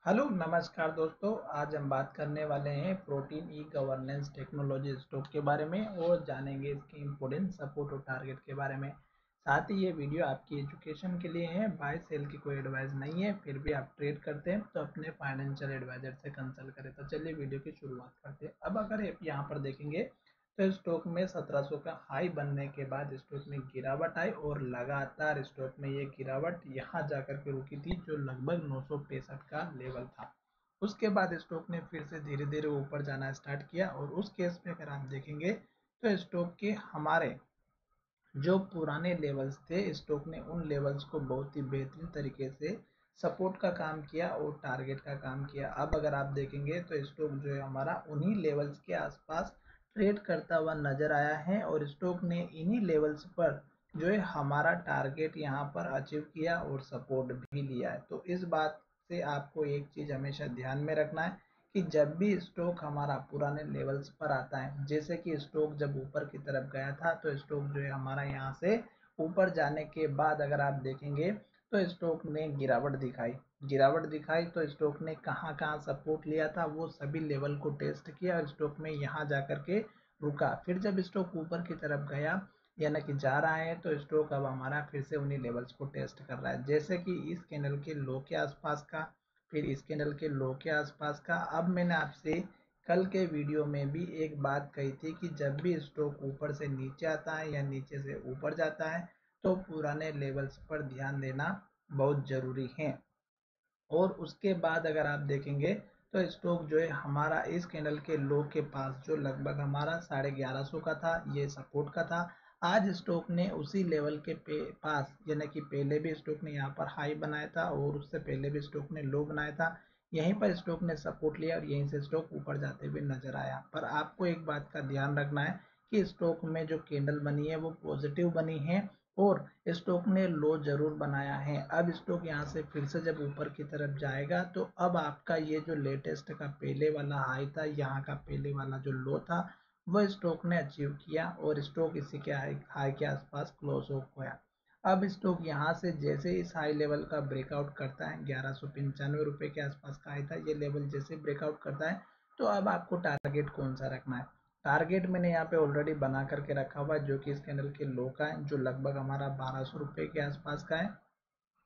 Hello नमस्कार दोस्तों। आज हम बात करने वाले हैं protein e governance technology stock के बारे में और जानेंगे इसके इम्पोर्टेंट सपोर्ट और टारगेट के बारे में। साथ ही ये वीडियो आपकी एजुकेशन के लिए है, बाय सेल की कोई एडवाइस नहीं है। फिर भी आप ट्रेड करते हैं तो अपने फाइनेंशियल एडवाइजर से कंसल्ट करें। तो चलिए वीडियो की शुरुआत करते हैं। अब अगर आप यहाँ पर देखेंगे तो स्टॉक में 1700 का हाई बनने के बाद स्टॉक में गिरावट आई और लगातार स्टॉक में ये गिरावट यहाँ जाकर के रुकी थी, जो लगभग 965 का लेवल था। उसके बाद स्टॉक ने फिर से धीरे धीरे ऊपर जाना स्टार्ट किया और उस केस में अगर आप देखेंगे तो स्टॉक के हमारे जो पुराने लेवल्स थे, स्टॉक ने उन लेवल्स को बहुत ही बेहतरीन तरीके से सपोर्ट का काम किया और टारगेट का काम किया। अब अगर आप देखेंगे तो स्टॉक जो है हमारा उन्हीं लेवल्स के आसपास ट्रेड करता हुआ नजर आया है और स्टॉक ने इन्हीं लेवल्स पर जो है हमारा टारगेट यहाँ पर अचीव किया और सपोर्ट भी लिया है। तो इस बात से आपको एक चीज हमेशा ध्यान में रखना है कि जब भी स्टॉक हमारा पुराने लेवल्स पर आता है, जैसे कि स्टॉक जब ऊपर की तरफ गया था तो स्टॉक जो है हमारा यहाँ से ऊपर जाने के बाद अगर आप देखेंगे तो स्टॉक ने गिरावट दिखाई तो स्टॉक ने कहाँ कहाँ सपोर्ट लिया था वो सभी लेवल को टेस्ट किया और स्टॉक में यहाँ जाकर के रुका। फिर जब स्टॉक ऊपर की तरफ गया यानी कि जा रहा है तो स्टॉक अब हमारा फिर से उन्हीं लेवल्स को टेस्ट कर रहा है, जैसे कि इस कैंडल के लो के आसपास का, फिर इस कैंडल के लो के आसपास का। अब मैंने आपसे कल के वीडियो में भी एक बात कही थी कि जब भी स्टॉक ऊपर से नीचे आता है या नीचे से ऊपर जाता है तो पुराने लेवल्स पर ध्यान देना बहुत ज़रूरी है। और उसके बाद अगर आप देखेंगे तो स्टॉक जो है हमारा इस कैंडल के लो के पास जो लगभग हमारा 1150 का था, ये सपोर्ट का था। आज स्टॉक ने उसी लेवल के पास, यानी कि पहले भी स्टॉक ने यहाँ पर हाई बनाया था और उससे पहले भी स्टॉक ने लो बनाया था, यहीं पर स्टॉक ने सपोर्ट लिया और यहीं से स्टॉक ऊपर जाते हुए नजर आया। पर आपको एक बात का ध्यान रखना है कि स्टॉक में जो कैंडल बनी है वो पॉजिटिव बनी है और स्टॉक ने लो जरूर बनाया है। अब स्टॉक यहाँ से फिर से जब ऊपर की तरफ जाएगा तो अब आपका ये जो लेटेस्ट का पहले वाला हाई था, यहाँ का पहले वाला जो लो था, वो स्टॉक ने अचीव किया और स्टॉक इसी के हाई के आसपास क्लोज हो गया। अब स्टॉक यहाँ से जैसे इस हाई लेवल का ब्रेकआउट करता है, 1195 रुपये के आसपास का हाई था, ये लेवल जैसे ब्रेकआउट करता है तो अब आपको टारगेट कौन सा रखना है। टारगेट मैंने यहाँ पे ऑलरेडी बना करके रखा हुआ है, जो कि इस कैंडल के लो का है, जो लगभग हमारा 1200 रुपये के आसपास का है।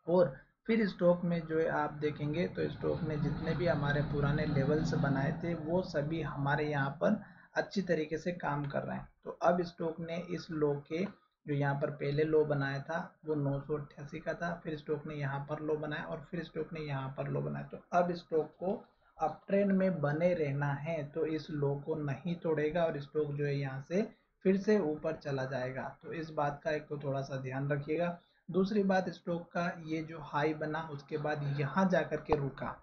और फिर स्टॉक में जो है आप देखेंगे तो स्टॉक ने जितने भी हमारे पुराने लेवल्स बनाए थे वो सभी हमारे यहाँ पर अच्छी तरीके से काम कर रहे हैं। तो अब स्टॉक ने इस लो के जो यहाँ पर पहले लो बनाया था वो 988 का था, फिर स्टॉक ने यहाँ पर लो बनाया और फिर स्टॉक ने यहाँ पर लो बनाया। तो अब स्टॉक को अप ट्रेंड में बने रहना है तो इस लो को नहीं तोड़ेगा और स्टॉक जो है यहाँ से फिर से ऊपर चला जाएगा। तो इस बात का एक तो थोड़ा सा ध्यान रखिएगा। दूसरी बात, स्टॉक का ये जो हाई बना उसके बाद यहाँ जाकर के रुका।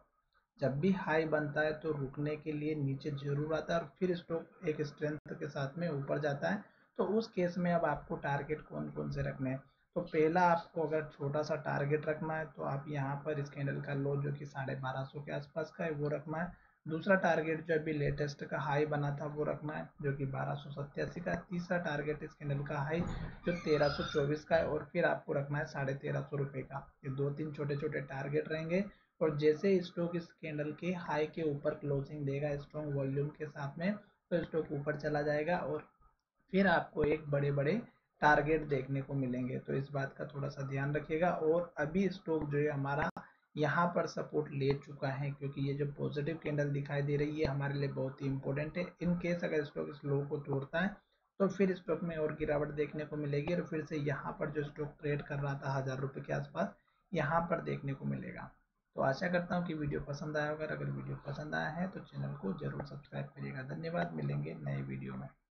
जब भी हाई बनता है तो रुकने के लिए नीचे जरूर आता है और फिर स्टॉक एक स्ट्रेंथ के साथ में ऊपर जाता है। तो उस केस में अब आपको टारगेट कौन कौन से रखने हैं। तो पहला, आपको अगर छोटा सा टारगेट रखना है तो आप यहाँ पर इस कैंडल का लो जो कि 1250 के आसपास का है वो रखना है। दूसरा टारगेट जो अभी लेटेस्ट का हाई बना था वो रखना है, जो कि 1287 का है। तीसरा टारगेट इस कैंडल का हाई जो 1324 का है और फिर आपको रखना है 1350 रुपये का। ये दो तीन छोटे छोटे टारगेट रहेंगे और जैसे स्टॉक इस कैंडल के हाई के ऊपर क्लोजिंग देगा स्ट्रॉन्ग वॉल्यूम के साथ में तो स्टॉक ऊपर चला जाएगा और फिर आपको एक बड़े बड़े टारगेट देखने को मिलेंगे। तो इस बात का थोड़ा सा ध्यान रखिएगा। और अभी स्टॉक जो है हमारा यहाँ पर सपोर्ट ले चुका है, क्योंकि ये जो पॉजिटिव कैंडल दिखाई दे रही है हमारे लिए बहुत ही इंपॉर्टेंट है। इन केस अगर स्टॉक इस लो को तोड़ता है तो फिर स्टॉक में और गिरावट देखने को मिलेगी और फिर से यहाँ पर जो स्टॉक ट्रेड कर रहा था 1000 रुपये के आसपास, यहाँ पर देखने को मिलेगा। तो आशा करता हूँ कि वीडियो पसंद आया होगा। अगर वीडियो पसंद आया है तो चैनल को जरूर सब्सक्राइब करिएगा। धन्यवाद, मिलेंगे नए वीडियो में।